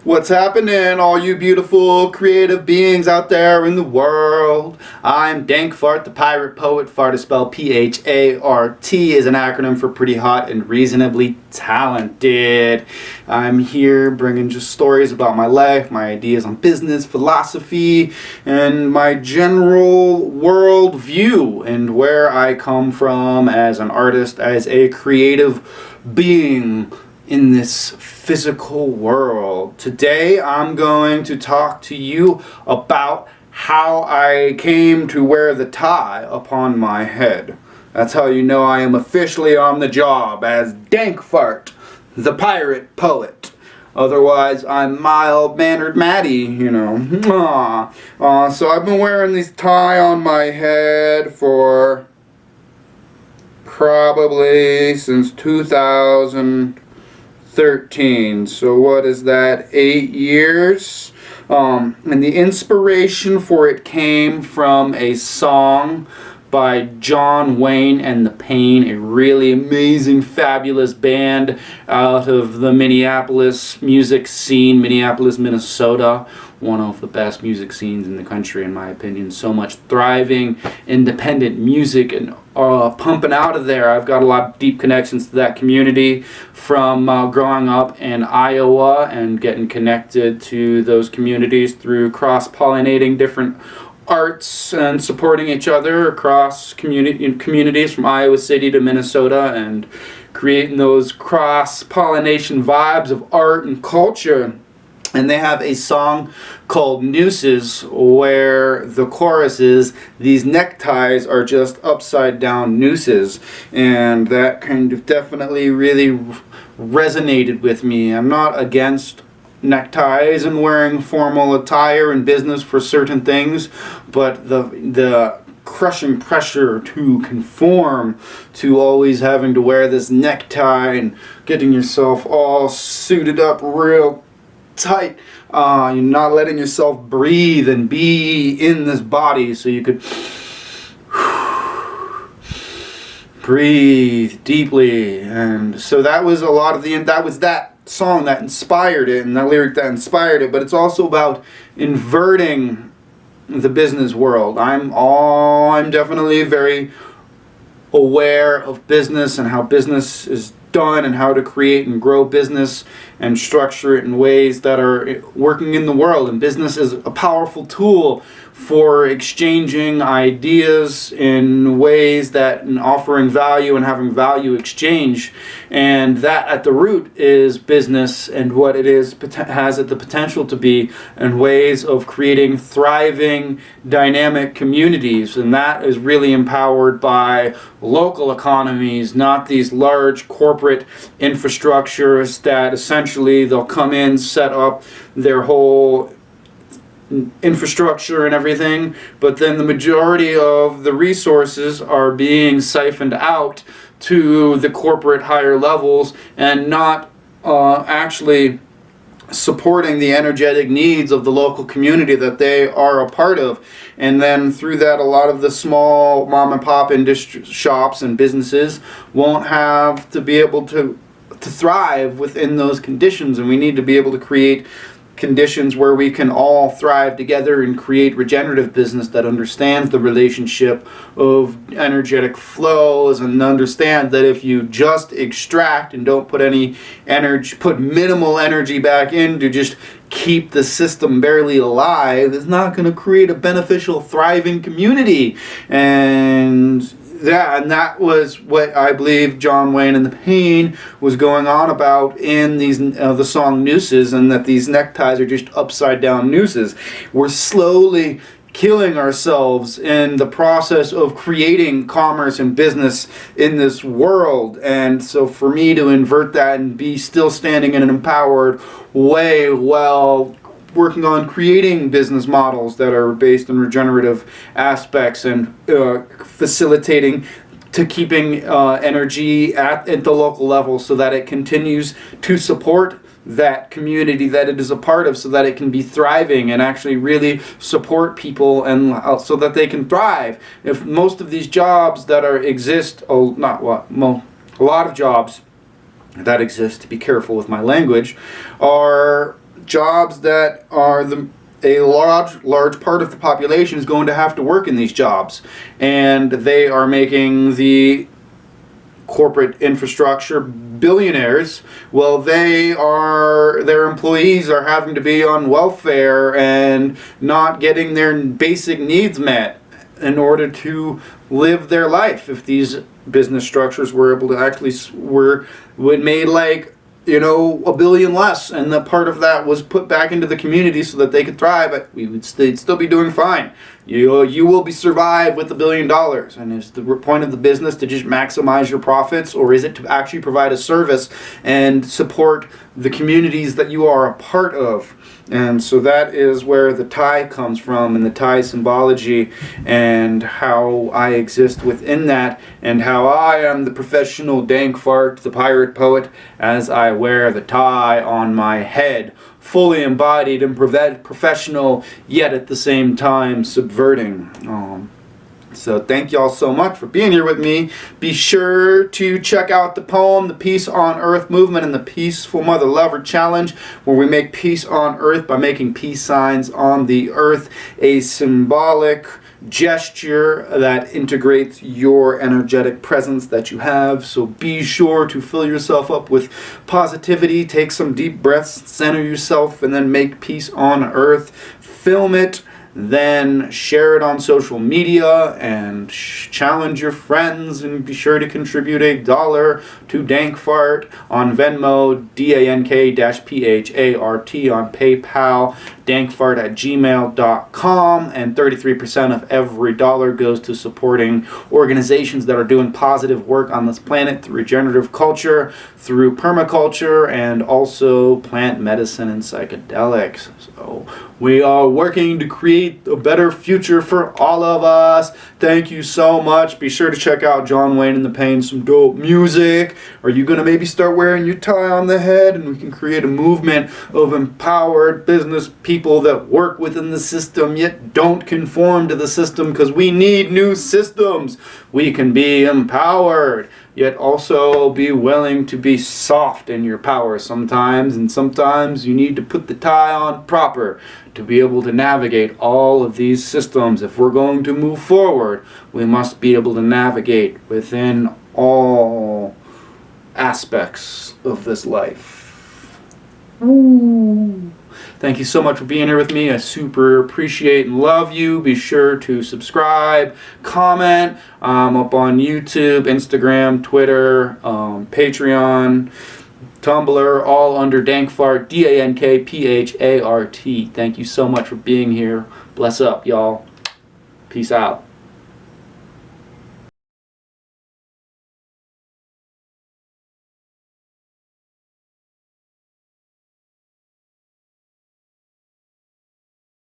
What's happening, all you beautiful creative beings out there in the world? I'm Dank P.H.A.R.T, the pirate poet. P.H.A.R.T is spelled P-H-A.R.T, is an acronym for pretty hot and reasonably talented. I'm here bringing just stories about my life, my ideas on business, philosophy, and my general world view and where I come from as an artist, as a creative being in this physical world. Today I'm going to talk to you about how I came to wear the tie upon my head. That's how you know I am officially on the job as Dank P.H.A.R.T, the pirate poet. Otherwise, I'm mild-mannered Matty, you know. So I've been wearing this tie on my head for probably since 2013. So what is that, 8 years? And the inspiration for it came from a song by John Wayne and the Pain, a really amazing, fabulous band out of the Minneapolis music scene, Minneapolis, Minnesota. One of the best music scenes in the country, in my opinion. So much thriving, independent music and pumping out of there. I've got a lot of deep connections to that community from growing up in Iowa and getting connected to those communities through cross-pollinating different arts and supporting each other across communities from Iowa City to Minnesota and creating those cross-pollination vibes of art and culture. And they have a song called Nooses where the chorus is, these neckties are just upside down nooses. And that kind of definitely really resonated with me. I'm not against neckties and wearing formal attire in business for certain things, but the crushing pressure to conform to always having to wear this necktie and getting yourself all suited up real tight, you're not letting yourself breathe and be in this body so you could breathe deeply. And so that was a lot of that song that inspired it and that lyric that inspired it. But it's also about inverting the business world. I'm definitely very aware of business and how business is done and how to create and grow business and structure it in ways that are working in the world. And business is a powerful tool for exchanging ideas in ways that and offering value and having value exchange. And that at the root is business and what it is has it the potential to be and ways of creating thriving dynamic communities. And that is really empowered by local economies, not these large corporate infrastructures that essentially they'll come in, set up their whole infrastructure and everything, but then the majority of the resources are being siphoned out to the corporate higher levels and not actually supporting the energetic needs of the local community that they are a part of. And then through that, a lot of the small mom and pop industry shops and businesses won't have to be able to thrive within those conditions. And we need to be able to create conditions where we can all thrive together and create regenerative business that understands the relationship of energetic flows and understand that if you just extract and don't put any energy, put minimal energy back in to just keep the system barely alive, it's not going to create a beneficial, thriving community. And that was what I believe John Wayne and the Pain was going on about in these the song Nooses, and that these neckties are just upside down nooses. We're slowly killing ourselves in the process of creating commerce and business in this world. And so for me to invert that and be still standing in an empowered way while working on creating business models that are based on regenerative aspects and facilitating to keeping energy at the local level so that it continues to support that community that it is a part of, so that it can be thriving and actually really support people and so that they can thrive. If most of these jobs that exist, a lot of jobs that exist, to be careful with my language, are jobs that are a large part of the population is going to have to work in these jobs, and they are making the corporate infrastructure billionaires. Well, their employees are having to be on welfare and not getting their basic needs met in order to live their life. If these business structures were able to actually made like, you know, $1 billion less, and the part of that was put back into the community so that they could thrive, they'd still be doing fine. You will be survive with $1 billion. And is the point of the business to just maximize your profits, or is it to actually provide a service and support the communities that you are a part of? And so that is where the tie comes from, and the tie symbology, and how I exist within that, and how I am the professional Dank P.H.A.R.T, the pirate poet, as I wear the tie on my head, fully embodied and professional, yet at the same time subverting. So thank y'all so much for being here with me. Be sure to check out the poem, The Peace on Earth Movement, and the Peaceful Mother Lover Challenge, where we make peace on Earth by making peace signs on the earth, a symbolic gesture that integrates your energetic presence that you have. So be sure to fill yourself up with positivity, take some deep breaths, center yourself, and then make peace on Earth. Film it, then share it on social media and challenge your friends, and be sure to contribute $1 to Dank P.H.A.R.T on Venmo, Dank-P.H.A.R.T on PayPal, dankph.gmail.com, and 33% of every dollar goes to supporting organizations that are doing positive work on this planet through regenerative culture, through permaculture, and also plant medicine and psychedelics. So we are working to create a better future for all of us. Thank you so much. Be sure to check out John Wayne and the Pain, some dope music. Are you going to maybe start wearing your tie on the head, and we can create a movement of empowered business people that work within the system yet don't conform to the system, because we need new systems. We can be empowered yet also be willing to be soft in your power sometimes, and sometimes you need to put the tie on proper to be able to navigate all of these systems. If we're going to move forward, we must be able to navigate within all aspects of this life. Ooh. Thank you so much for being here with me. I super appreciate and love you. Be sure to subscribe, comment. I'm up on YouTube, Instagram, Twitter, Patreon, Tumblr, all under Dank P.H.A.R.T, Dankph.A.R.T. Thank you so much for being here. Bless up, y'all. Peace out.